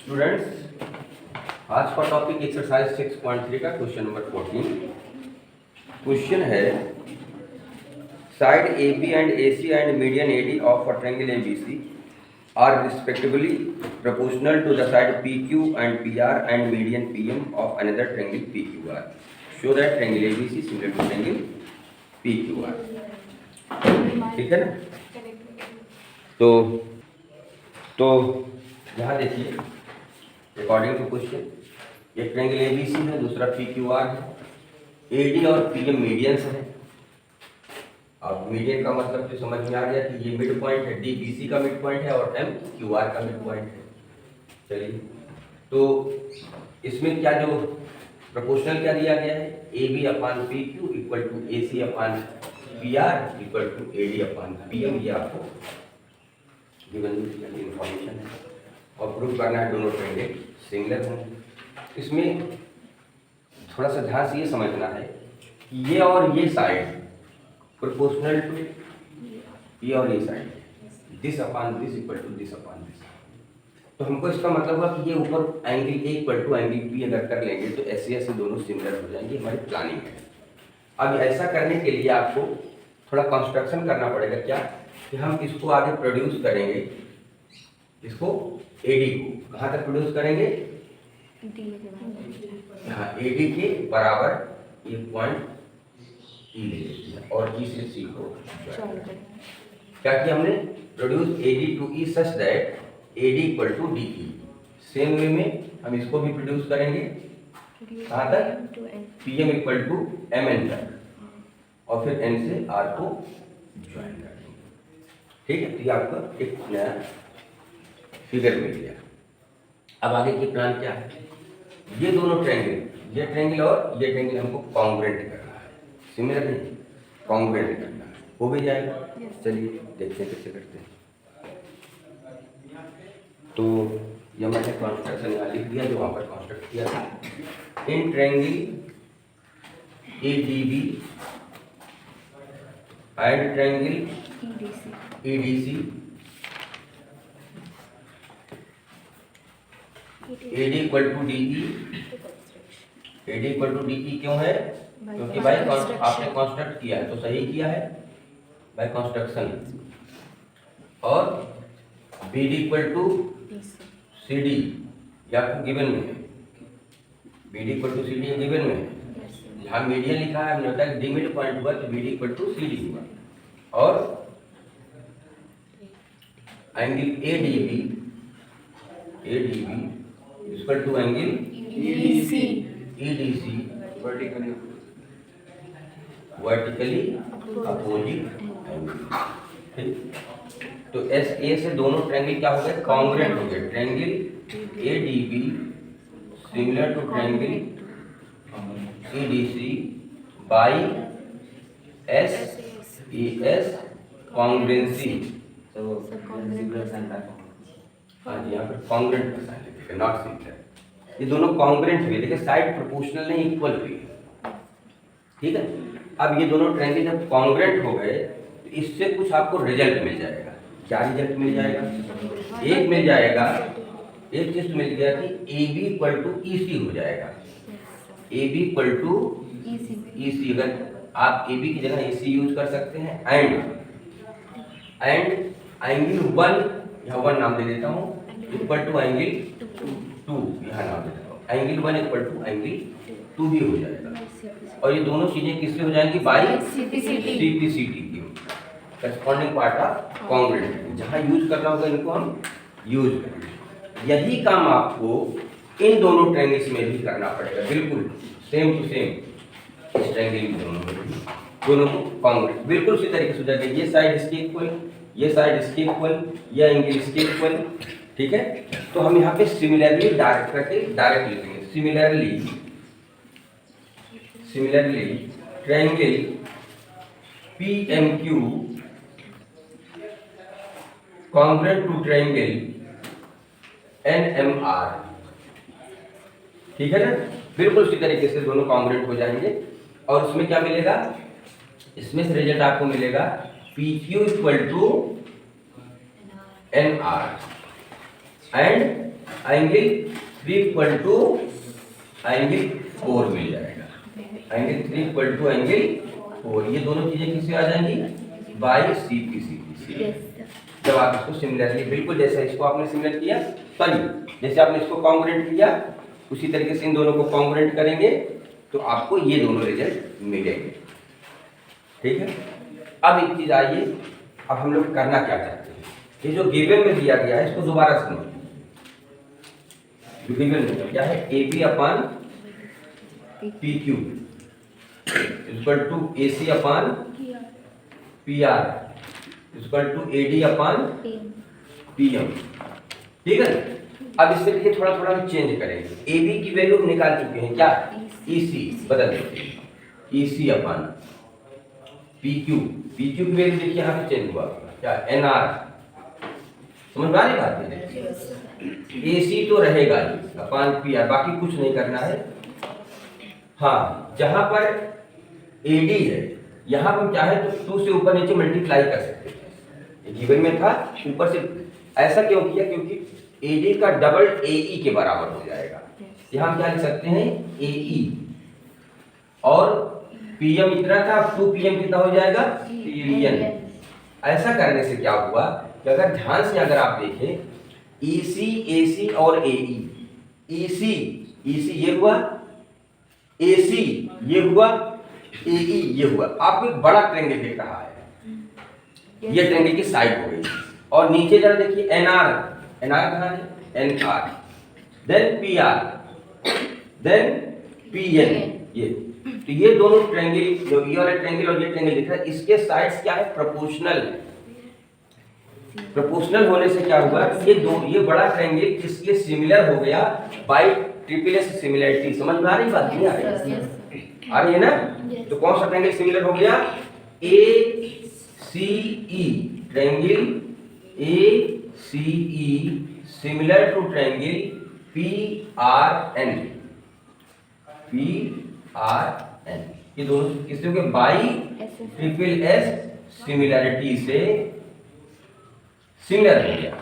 Students, आज का topic exercise 6.3 का क्वेश्चन नंबर 14। क्वेश्चन है side AB and AC and median AD of a triangle ABC are respectively proportional to the side PQ and PR and median PM of another triangle PQR. Show that triangle ABC similar to triangle PQR. ठीक है ना? तो यहाँ देखिए, according to question एक triangle ABC है, दूसरा PQR है, AD और PM मीडियंस है। अब मीडियन का मतलब तो समझ में आ गया कि ये मिड पॉइंट है, D BC का मिड पॉइंट है और M QR का मिड पॉइंट है। चलिए, तो इसमें क्या जो प्रोपोर्शनल क्या दिया गया है, AB upon PQ equal to AC upon PR equal to AD upon PM। ये आपको गिवन इंफॉर्मेशन है और प्रूव करना है दोनों ट्रायंगल सिमिलर होंगे। इसमें थोड़ा सा ध्यान से ये समझना है कि ये और ये साइड प्रोपोर्शनल टू ये और ये side, this upon this equal to this upon this. तो हमको इसका मतलब हुआ कि ये ऊपर angle A equal to angle B अगर कर लेंगे तो ऐसे दोनों सिमिलर हो जाएंगे। हमारी प्लानिंग है। अब ऐसा करने के लिए आपको थोड़ा कंस्ट्रक्शन करना पड़ेगा। क्या कि हम इसको आगे प्रोड्यूस करेंगे, इसको AD को कहाँ तक प्रोड्यूस करेंगे, हाँ AD के बराबर एक पॉइंट E ले लेते हैं और E से C को क्या किया हमने, produce AD to E such that AD equal to DE। Same way में हम इसको भी प्रोड्यूस करेंगे कहाँ तक, PM इक्वल टू MN तक और फिर N से R को ज्वाइन कर देंगे। ठीक है, तो ये आपका एक नया फिगर मिल गया। अब आगे की प्लान क्या है, ये दोनों ट्रायंगल, ये ट्रायंगल और ये ट्रायंगल हमको कॉन्ग्रुएंट करना है, सिमिलर नहीं कॉन्ग्रुएंट करना है, हो भी जाएगा। चलिए देखते हैं कैसे करते हैं। तो ये मैंने कंस्ट्रक्शन यहाँ लिख दिया जो वहाँ पर कंस्ट्रक्ट किया था। In triangle ADB and triangle EDC AD equal to DE। AD equal to DE क्यों है, क्योंकि भाई आपने कंस्ट्रक्ट किया है तो सही किया है बाय कंस्ट्रक्शन। और BD इक्वल टू CD ये आपको गिवन में है, BD equal to CD given में है। यहाँ मीडियन लिखा है, हमने बताया डी मिड पॉइंट हुआ तो BD इक्वल टू CD हुआ। और angle ADB equal to angle EDC vertically opposite angle. ठीक, तो SA से दोनों ट्रायंगल क्या हो गए, कॉन्ग्रुएंट हो गए। Triangle ADB similar to triangle EDC by SES congruency. हाँ जी, यहाँ पर कॉन्ग्रुएंट का साइन लिखिए, नॉट सिमिलर। ये दोनों कॉन्ग्रुएंट हुए, देखिए साइड प्रोपोर्शनल नहीं इक्वल हुई है। ठीक है, अब ये दोनों ट्रायंगल जब कॉन्ग्रुएंट हो गए तो इससे कुछ आपको रिजल्ट मिल जाएगा। क्या रिजल्ट मिल जाएगा, एक मिल जाएगा, एक चीज मिल गया कि AB इक्वल टू EC हो जाएगा। AB इक्वल टू EC, अगर आप AB की जगह EC यूज कर सकते हैं। एंड एंगल 1 यहाँ 1 नाम दे देता हूँ इक्वल टू एंगल 2 यहाँ नाम दे देता हूँ। एंगल 1 इक्वल टू एंगल 2 भी हो जाएगा। और ये दोनों चीजें किससे हो जाएंगी, बाई CPCT की करस्पॉन्डिंग पार्ट ऑफ कॉन्ग्रुएंट। जहाँ यूज करना होगा इनको हम यूज करेंगे। यही काम आपको इन दोनों ट्रायंगल्स में भी करना पड़ेगा, बिल्कुल सेम टू सेम। इस ट्रायंगल में दोनों को कॉन्ग्रुएंट बिल्कुल उसी तरीके से हो जाएगा। ये साइड इसके इक्वल, ये साइड इसके इक्वल, ये एंगल इसके इक्वल। ठीक है, तो हम यहाँ पे सिमिलरली डायरेक्ट करके डायरेक्ट लिखेंगे। Similarly triangle PMQ congruent to triangle NMR। ठीक है ना, बिल्कुल उसी तरीके से दोनों कॉन्ग्रुएंट हो जाएंगे। और उसमें क्या मिलेगा, इसमें से रिजल्ट आपको मिलेगा PQ equal to NR and angle 3 equal to angle 4 मिल जाएगा। एंगल 3 इक्वल टू एंगल 4, ये दोनों चीजें किससे आ जाएंगी by C P C P. जब आप इसको सिमिलरली बिल्कुल जैसे इसको आपने सिमिलर किया, सॉरी जैसे आपने इसको कॉन्ग्रुएंट किया उसी तरीके से इन दोनों को कॉन्ग्रुएंट करेंगे तो आपको ये दोनों रिजल्ट मिलेंगे। ठीक है, अब एक चीज आइए, अब हम लोग करना क्या चाहते हैं, ये जो गिवन में दिया गया है इसको दोबारा सुनो। जो गिवन में क्या है, A B upon P Q equal to A C upon P R equal to A D upon P M. ठीक है, अब इससे देखिए थोड़ा थोड़ा हम चेंज करेंगे। ए बी की वैल्यू हम निकाल चुके हैं, क्या ई सी, बदल देते हैं ई सी upon P Q. P Q की वैल्यू देखिए यहाँ पे चेंज हुआ क्या एन आर, समझ में आ रही बात है। ए सी तो रहेगा ही अपान पी आर, बाकी कुछ नहीं करना है। हाँ, जहां पर ए डी है यहाँ हम चाहे तो 2 से ऊपर नीचे मल्टीप्लाई कर सकते हैं। गिवन में था ऊपर से, ऐसा क्यों किया क्योंकि ए डी का डबल ए ई के बराबर हो जाएगा। यहाँ हम क्या लिख सकते हैं ए ई, और पी एम इतना था, 2 पी एम कितना हो जाएगा पी एन। ऐसा करने से क्या हुआ कि अगर ध्यान से अगर आप देखें ई सी ए सी और ए ई, ई सी ये हुआ, ए सी ये हुआ, ए ई ये हुआ। आपको एक बड़ा ट्रायंगल दिख रहा है, ये ट्रायंगल की साइड हो गई। और नीचे जरा देखिए एन आर, एन आर कहाँ है, N R, then P R, then P N. ये तो ये दोनों ट्रायंगल, जो ये वाला ट्रायंगल और ये ट्रायंगल दिख रहा है, इसके साइड्स क्या है प्रोपोर्शनल। प्रोपोर्शनल होने से क्या हुआ, ये बड़ा ट्रायंगल इसके सिमिलर हो गया बाय ट्रिपल एस सिमिलरिटी। समझ में आ रही बात, नहीं आ रही? आ रही है ना? तो कौन सा ट्रायंगल सिमिलर हो गया, A C E, triangle A C E similar to triangle P R N, P R N. ये दोनों किससे हो गए, बाई ट्रिपल एस सिमिलरिटी से सिमिलर हो गया।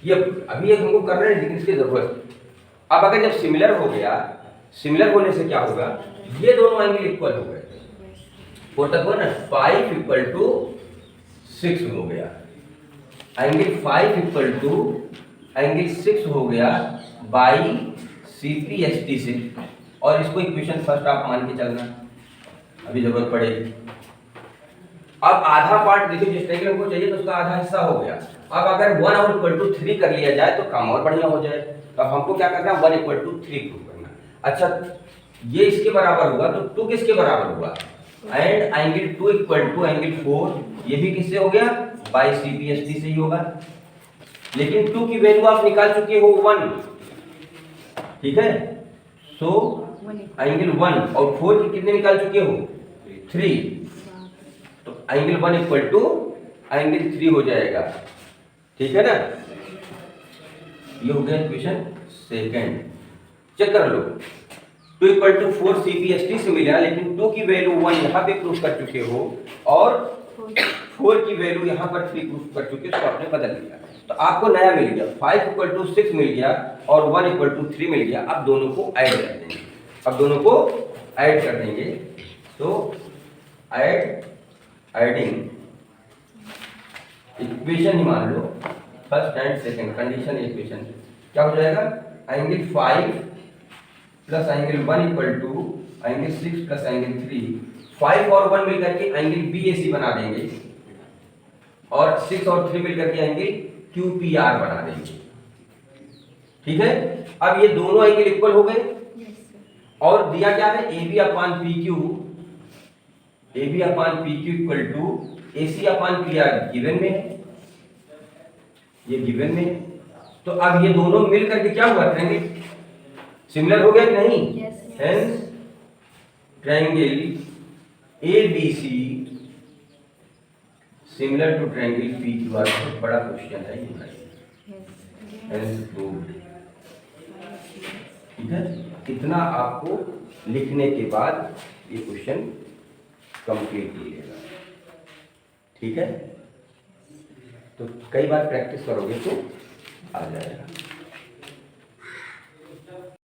ये अभी एक हमको करना है लेकिन इसकी जरूरत। अब अगर जब सिमिलर हो गया, सिमिलर होने से क्या होगा, ये दोनों एंगल इक्वल हो गए, वो तक हुआ ना 5 इक्वल टू 6 हो गया, एंगल 5 इक्वल टू एंगल 6 हो गया by C P S T से। और इसको इक्वेशन फर्स्ट आप मान के चलना, अभी जरूरत पड़ेगी। अब आधा पार्ट देखिए, जिस ट्रायंगल हमको चाहिए तो उसका आधा हिस्सा हो गया। अब अगर 1 और इक्वल टू 3 कर लिया जाए तो काम और बढ़िया हो जाए। तो अब हमको क्या करना है, 1 इक्वल टू 3 प्रूव करना। अच्छा, ये इसके बराबर होगा तो 2 किसके बराबर होगा, and angle 2 equal to angle 4, ये भी किससे हो गया, by C P S T से ही होगा। लेकिन 2 की वैल्यू आप निकाल चुके हो 1, ठीक है, सो एंगल 1 और 4 की कितने निकाल चुके हो 3, तो एंगल 1 इक्वल टू एंगल 3 हो जाएगा। ठीक है ना, ये हो गया इक्वेशन सेकंड। चेक कर लो, 2 equal to 4 C P S T से मिला, लेकिन 2 की वैल्यू 1 यहाँ पे प्रूफ कर चुके हो और 4 की वैल्यू यहाँ पर 3 प्रूफ कर चुके हो, तो आपने बदल दिया। तो आपको नया मिल गया, 5 इक्वल टू 6 मिल गया और 1 इक्वल टू 3 मिल गया। अब दोनों को ऐड कर देंगे, अब दोनों को ऐड कर देंगे। तो एडिंग इक्वेशन ही मान लो, first and second condition equation, क्या हो जाएगा, angle 5 plus angle 1 equal to angle 6 plus angle 3, 5 और 1 मिलकर के एंगल बी ए सी बना देंगे और 6 और 3 मिलकर के एंगल क्यू पी आर बना देंगे। ठीक है, अब ये दोनों एंगल इक्वल हो गए और दिया क्या है, A B upon P Q, A B upon P Q equal to A C upon P R given में है, ये गिवन में है। तो अब ये दोनों मिल करके क्या हुआ, ट्रायंगल सिमिलर हो गया कि नहीं, hence triangle A B C similar to triangle P Q R. बहुत बड़ा क्वेश्चन है ये, हेंस प्रूव्ड। ठीक है, इतना आपको लिखने के बाद ये क्वेश्चन कंप्लीट मिलेगा। ठीक है, तो कई बार प्रैक्टिस करोगे तो आ जाएगा।